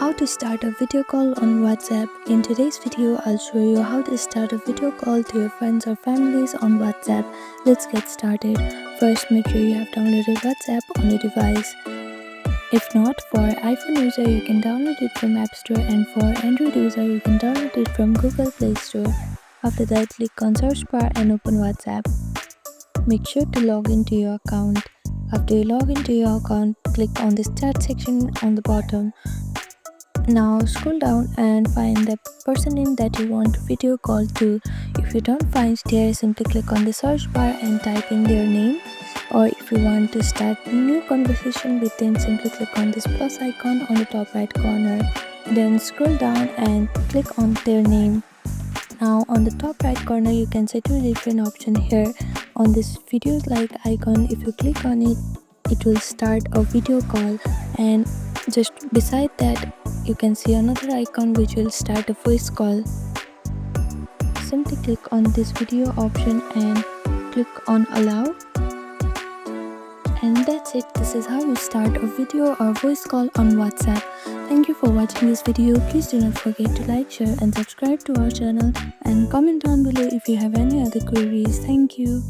How to start a video call on WhatsApp. In today's video, I'll show you how to start a video call to your friends or families on WhatsApp. Let's get started. First, make sure you have downloaded WhatsApp on your device. If not, for iPhone user, you can download it from App Store, and for Android user, you can download it from Google Play Store. After that, click on search bar and open WhatsApp. Make sure to log into your account. After you log into your account, click on the start section on the bottom. Now scroll down and find the person name that you want to video call to. If you don't find there, simply click on the search bar and type in their name. Or if you want to start a new conversation with them, simply click on this plus icon on the top right corner. Then scroll down and click on their name. Now on the top right corner, you can set two different options here. On this video like icon, if you click on it, it will start a video call, and just beside that you can see another icon which will start a voice call. Simply click on this video option and click on allow, and that's it. This is how you start a video or voice call on WhatsApp. Thank you for watching this video. Please do not forget to like, share and subscribe to our channel, and comment down below if you have any other queries. Thank you.